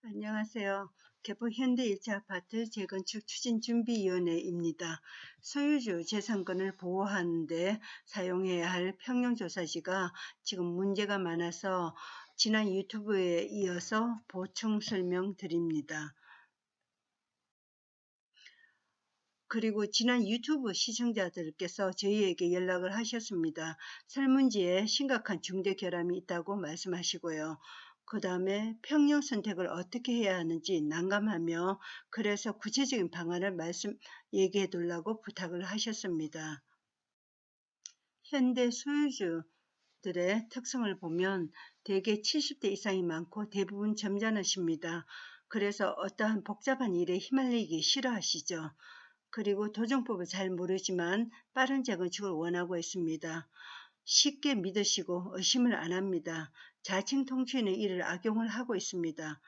안녕하세요. 개포 현대일체아파트 재건축 추진준비위원회입니다. 소유주 재산권을 보호하는 데 사용해야 할 평형조사지가 지금 문제가 많아서 지난 유튜브에 이어서 보충 설명드립니다. 그리고 지난 유튜브 시청자들께서 저희에게 연락을 하셨습니다. 설문지에 심각한 중대 결함이 있다고 말씀하시고요. 그 다음에 평형 선택을 어떻게 해야 하는지 난감하며 그래서 구체적인 방안을 얘기해 달라고 부탁을 하셨습니다. 현대 소유주들의 특성을 보면 대개 70대 이상이 많고 대부분 점잖으십니다. 그래서 어떠한 복잡한 일에 휘말리기 싫어하시죠. 그리고 도정법을 잘 모르지만 빠른 재건축을 원하고 있습니다. 쉽게 믿으시고 의심을 안 합니다. 자칭 통치인의 이를 악용을 하고 있습니다.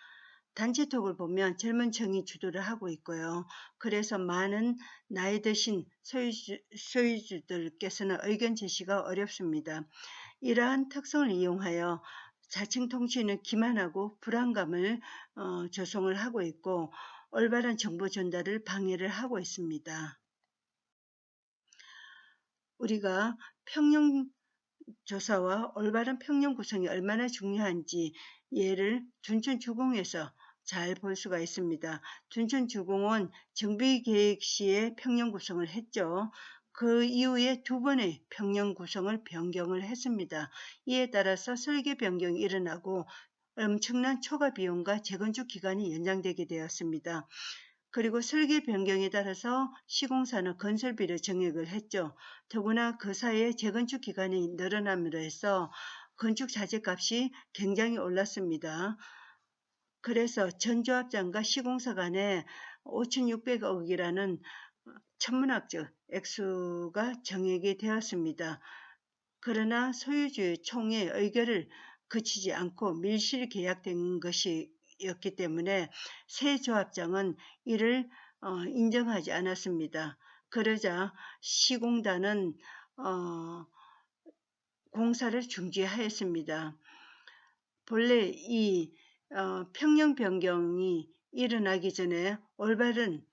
단체톡을 보면 젊은 층이 주도를 하고 있고요. 그래서 많은 나이 드신 소유주들께서는 의견 제시가 어렵습니다. 이러한 특성을 이용하여 자칭 통치인은 기만하고 불안감을 조성을 하고 있고 올바른 정보 전달을 방해를 하고 있습니다. 우리가 평형 조사와 올바른 평형 구성이 얼마나 중요한지 예를 둔촌주공에서 잘 볼 수가 있습니다. 둔촌주공은 정비계획 시에 평형 구성을 했죠. 그 이후에 두 번의 평형 구성을 변경을 했습니다. 이에 따라서 설계 변경이 일어나고 엄청난 초과 비용과 재건축 기간이 연장되게 되었습니다. 그리고 설계 변경에 따라서 시공사는 건설비를 증액을 했죠. 더구나 그 사이에 재건축 기간이 늘어남으로 해서 건축 자재값이 굉장히 올랐습니다. 그래서 전조합장과 시공사 간에 5,600억이라는 천문학적 액수가 정액이 되었습니다. 그러나 소유주의 총회 의결을 거치지 않고 밀실 계약된 것이었기 때문에 새 조합장은 이를 인정하지 않았습니다. 그러자 시공단은 공사를 중지하였습니다. 본래 이 평형 변경이 일어나기 전에 올바른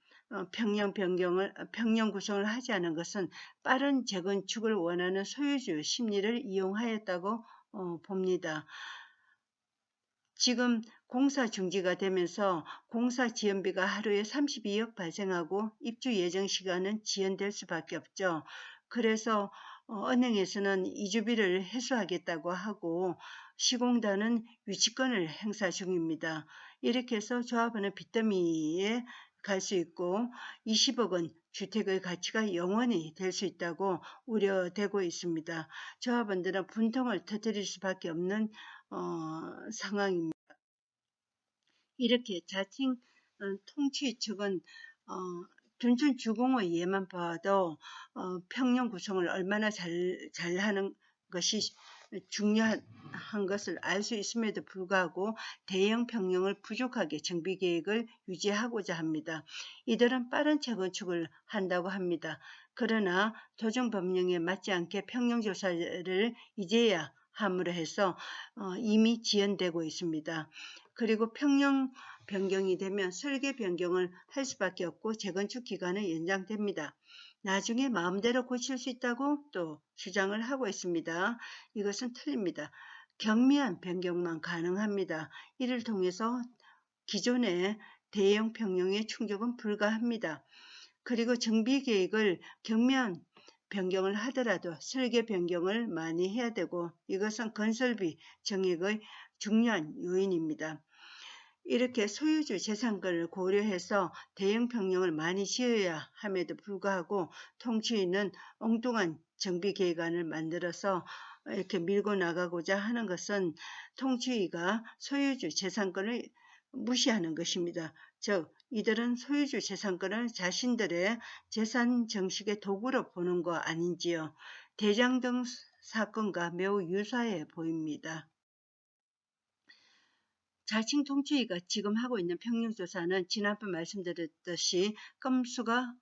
평형 구성을 하지 않은 것은 빠른 재건축을 원하는 소유주 심리를 이용하였다고 봅니다. 지금 공사 중지가 되면서 공사 지연비가 하루에 32억 발생하고 입주 예정 시간은 지연될 수밖에 없죠. 그래서 은행에서는 이주비를 회수하겠다고 하고 시공단은 유치권을 행사 중입니다. 이렇게 해서 조합원은 빚더미에 갈 수 있고 20억은 주택의 가치가 영원히 될 수 있다고 우려되고 있습니다. 조합원들은 분통을 터뜨릴 수밖에 없는 상황입니다. 이렇게 자칭 통치 측은 둔촌주공의 예만 봐도 평형 구성을 얼마나 잘하는 것이 중요한 것을 알 수 있음에도 불구하고 대형 평형을 부족하게 정비계획을 유지하고자 합니다. 이들은 빠른 재건축을 한다고 합니다. 그러나 도정법령에 맞지 않게 평형조사를 이제야 함으로 해서 이미 지연되고 있습니다. 그리고 평형 변경이 되면 설계 변경을 할 수밖에 없고 재건축 기간은 연장됩니다. 나중에 마음대로 고칠 수 있다고 또 주장을 하고 있습니다. 이것은 틀립니다. 경미한 변경만 가능합니다. 이를 통해서 기존의 대형 평형의 충족은 불가합니다. 그리고 정비계획을 경미한 변경을 하더라도 설계 변경을 많이 해야 되고 이것은 건설비 정액의 중요한 요인입니다. 이렇게 소유주 재산권을 고려해서 대형 평형을 많이 지어야 함에도 불구하고 통치인은 엉뚱한 정비 계획안을 만들어서 이렇게 밀고 나가고자 하는 것은 통치위가 소유주 재산권을 무시하는 것입니다. 즉 이들은 소유주 재산권을 자신들의 재산 정식의 도구로 보는 거 아닌지요. 대장동 사건과 매우 유사해 보입니다. 자칭 통치위가 지금 하고 있는 평형조사는 지난번 말씀드렸듯이 건수가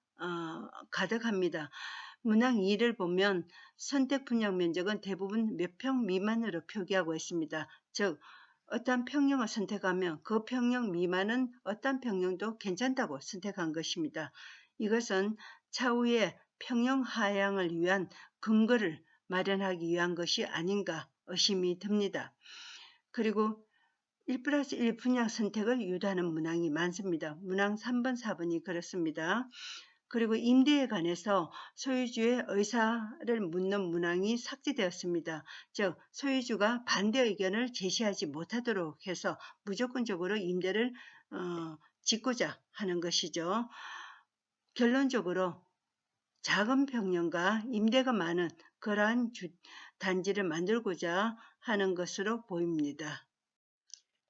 가득합니다. 문항 2를 보면 선택 분양 면적은 대부분 몇 평 미만으로 표기하고 있습니다. 즉 어떤 평형을 선택하면 그 평형 미만은 어떤 평형도 괜찮다고 선택한 것입니다. 이것은 차후에 평형 하향을 위한 근거를 마련하기 위한 것이 아닌가 의심이 듭니다. 그리고 1+1 분양 선택을 유도하는 문항이 많습니다. 문항 3번, 4번이 그렇습니다. 그리고 임대에 관해서 소유주의 의사를 묻는 문항이 삭제되었습니다. 즉 소유주가 반대 의견을 제시하지 못하도록 해서 무조건적으로 임대를 짓고자 하는 것이죠. 결론적으로 작은 평형과 임대가 많은 그러한 단지를 만들고자 하는 것으로 보입니다.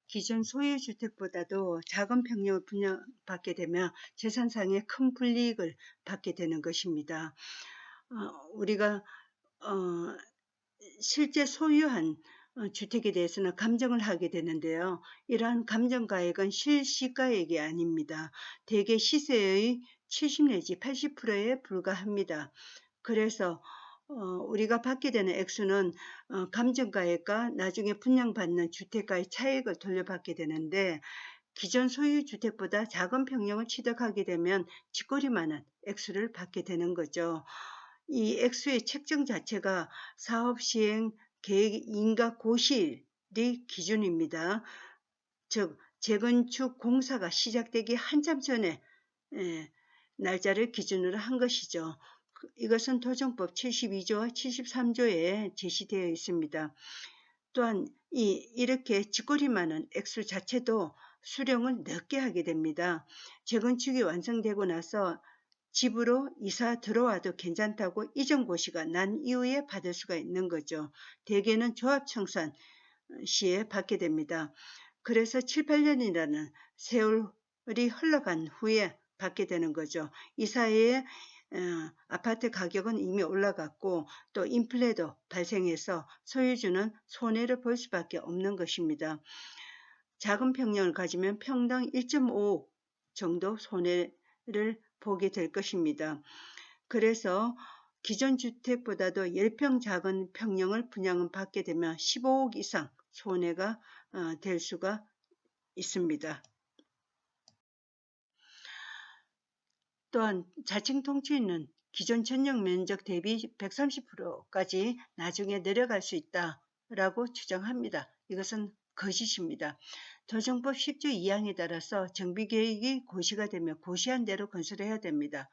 기존 소유주택보다도 작은 평형을 분양받게 되면 재산상의 큰 불이익을 받게 되는 것입니다. 우리가 실제 소유한 주택에 대해서는 감정을 하게 되는데요. 이러한 감정가액은 실시가액이 아닙니다. 대개 시세의 70 내지 80%에 불과합니다. 그래서 우리가 받게 되는 액수는 감정가액과 나중에 분양받는 주택가의 차익을 돌려받게 되는데 기존 소유주택보다 작은 평형을 취득하게 되면 쥐꼬리 많은 액수를 받게 되는 거죠. 이 액수의 책정 자체가 사업 시행 계획 인가 고시일이 기준입니다. 즉 재건축 공사가 시작되기 한참 전에 날짜를 기준으로 한 것이죠. 이것은 도정법 72조와 73조에 제시되어 있습니다. 또한 이렇게 쥐꼬리 많은 액수 자체도 수령을 늦게 하게 됩니다. 재건축이 완성되고 나서 집으로 이사 들어와도 괜찮다고 이전 고시가 난 이후에 받을 수가 있는 거죠. 대개는 조합청산 시에 받게 됩니다. 그래서 7, 8년이라는 세월이 흘러간 후에 받게 되는 거죠. 이 사이에 아파트 가격은 이미 올라갔고 또 인플레도 발생해서 소유주는 손해를 볼 수밖에 없는 것입니다. 작은 평형을 가지면 평당 1.5 정도 손해를 보게 될 것입니다. 그래서 기존 주택보다도 10평 작은 평형을 분양을 받게 되면 15억 이상 손해가 될 수가 있습니다. 또한 자칭 통치인은 기존 전용 면적 대비 130%까지 나중에 내려갈 수 있다라고 주장합니다. 이것은 거짓입니다. 도정법 10조 2항에 따라서 정비계획이 고시가 되면 고시한 대로 건설해야 됩니다.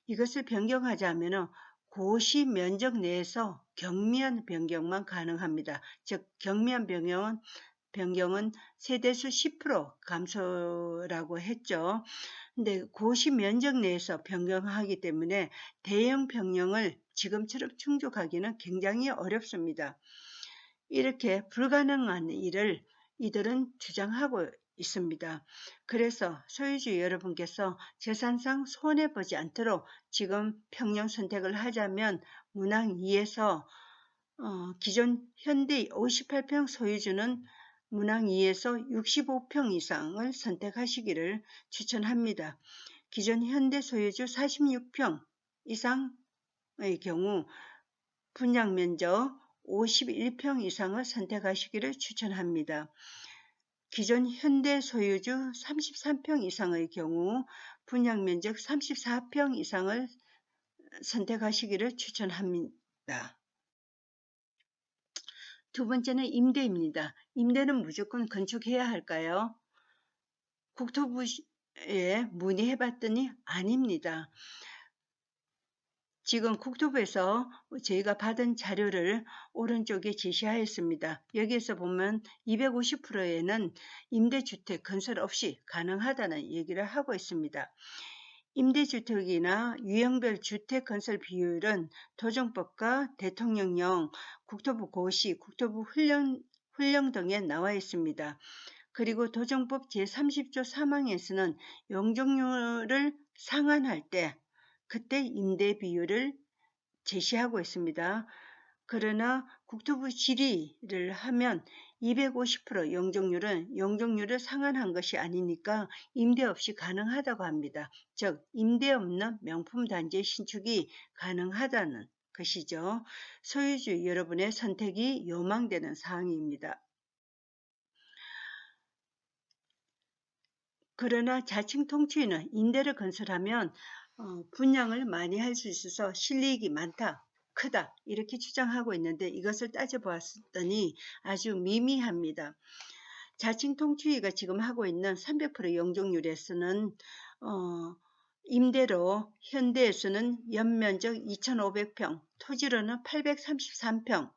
이것을 변경하자면 고시 면적 내에서 경미한 변경만 가능합니다. 즉 경미한 변경은 세대수 10% 감소라고 했죠. 근데 고시 면적 내에서 변경하기 때문에 대형 변경을 지금처럼 충족하기는 굉장히 어렵습니다. 이렇게 불가능한 일을 이들은 주장하고 있습니다. 그래서 소유주 여러분께서 재산상 손해보지 않도록 지금 평형 선택을 하자면 문항 2에서 기존 현대 58평 소유주는 문항 2에서 65평 이상을 선택하시기를 추천합니다. 기존 현대 소유주 46평 이상의 경우 분양 면적 51평 이상을 선택하시기를 추천합니다. 기존 현대 소유주 33평 이상의 경우 분양 면적 34평 이상을 선택하시기를 추천합니다. 두 번째는 임대입니다. 임대는 무조건 건축해야 할까요? 국토부에 문의해봤더니 아닙니다. 지금 국토부에서 저희가 받은 자료를 오른쪽에 제시하였습니다. 여기에서 보면 250%에는 임대주택 건설 없이 가능하다는 얘기를 하고 있습니다. 임대주택이나 유형별 주택 건설 비율은 도정법과 대통령령, 국토부 고시, 국토부 훈령 등에 나와 있습니다. 그리고 도정법 제30조 3항에서는 용적률을 상한할 때 그때 임대 비율을 제시하고 있습니다. 그러나 국토부 질의를 하면 250% 용적률을 상한한 것이 아니니까 임대 없이 가능하다고 합니다. 즉 임대 없는 명품 단지의 신축이 가능하다는 것이죠. 소유주 여러분의 선택이 요망되는 사항입니다. 그러나 자칭 통치인은 임대를 건설하면 분양을 많이 할 수 있어서 실이익이 많다, 크다 이렇게 주장하고 있는데 이것을 따져보았더니 아주 미미합니다. 자칭 통치위가 지금 하고 있는 300% 용적률에서는 임대로 현대에서는 연면적 2,500평, 토지로는 833평,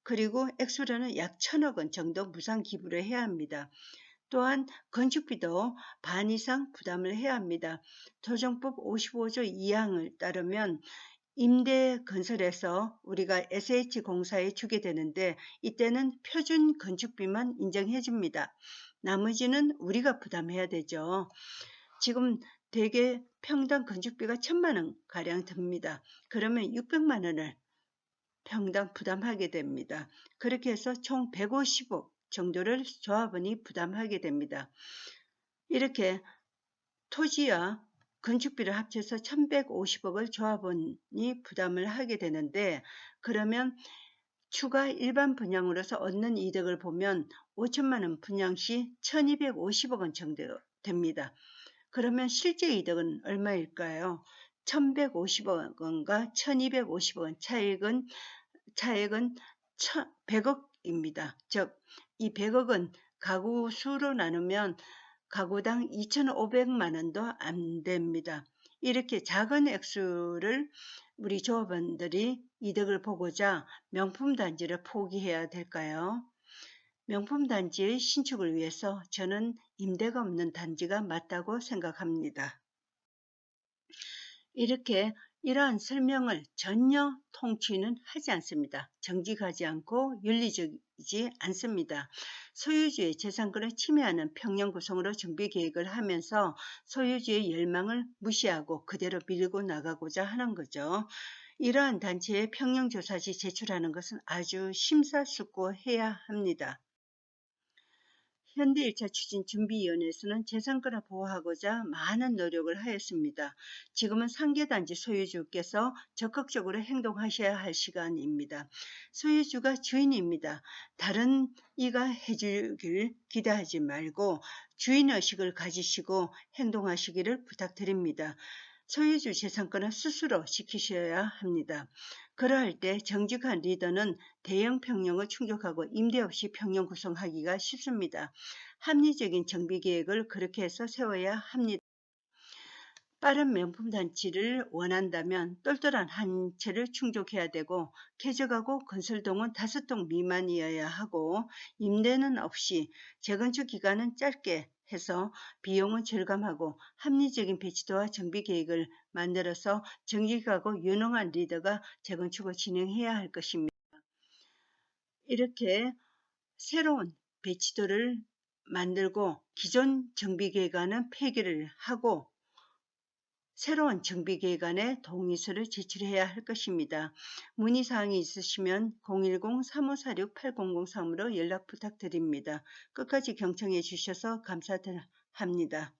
그리고 액수로는 약 1,000억 원 정도 무상 기부를 해야 합니다. 또한 건축비도 반 이상 부담을 해야 합니다. 조정법 55조 2항을 따르면 임대 건설에서 우리가 SH공사에 주게 되는데 이때는 표준 건축비만 인정해 줍니다. 나머지는 우리가 부담해야 되죠. 지금 대개 평당 건축비가 1,000만 원 가량 듭니다. 그러면 600만 원을 평당 부담하게 됩니다. 그렇게 해서 총 150억 정도를 조합원이 부담하게 됩니다. 이렇게 토지와 건축비를 합쳐서 1,150억을 조합원이 부담을 하게 되는데 그러면 추가 일반 분양으로서 얻는 이득을 보면 5천만 원 분양 시 1,250억 원 정도 됩니다. 그러면 실제 이득은 얼마일까요? 1,150억 원과 1,250억 원 차액은 100억입니다. 즉, 이 100억은 가구 수로 나누면 가구당 2,500만 원도 안 됩니다. 이렇게 작은 액수를 우리 조합원들이 이득을 보고자 명품 단지를 포기해야 될까요? 명품 단지의 신축을 위해서 저는 임대가 없는 단지가 맞다고 생각합니다. 이렇게 이러한 설명을 전혀 통치는 하지 않습니다. 정직하지 않고 윤리적이지 않습니다. 소유주의 재산권을 침해하는 평형 구성으로 정비 계획을 하면서 소유주의 열망을 무시하고 그대로 밀고 나가고자 하는 거죠. 이러한 단체의 평형조사지 제출하는 것은 아주 심사숙고해야 합니다. 현대 1차 추진준비위원회에서는 재산권을 보호하고자 많은 노력을 하였습니다. 지금은 상계단지 소유주께서 적극적으로 행동하셔야 할 시간입니다. 소유주가 주인입니다. 다른 이가 해주길 기대하지 말고 주인의식을 가지시고 행동하시기를 부탁드립니다. 소유주 재산권을 스스로 지키셔야 합니다. 그러할 때 정직한 리더는 대형 평형을 충족하고 임대 없이 평형 구성하기가 쉽습니다. 합리적인 정비 계획을 그렇게 해서 세워야 합니다. 빠른 명품 단지를 원한다면 똘똘한 한 채를 충족해야 되고 쾌적하고 건설동은 5동 미만이어야 하고 임대는 없이 재건축 기간은 짧게 해서 비용은 절감하고 합리적인 배치도와 정비 계획을 만들어서 정직하고 유능한 리더가 재건축을 진행해야 할 것입니다. 이렇게 새로운 배치도를 만들고 기존 정비 계획안은 폐기를 하고 새로운 정비계획안에 동의서를 제출해야 할 것입니다. 문의사항이 있으시면 010-3546-8003으로 연락 부탁드립니다. 끝까지 경청해 주셔서 감사합니다.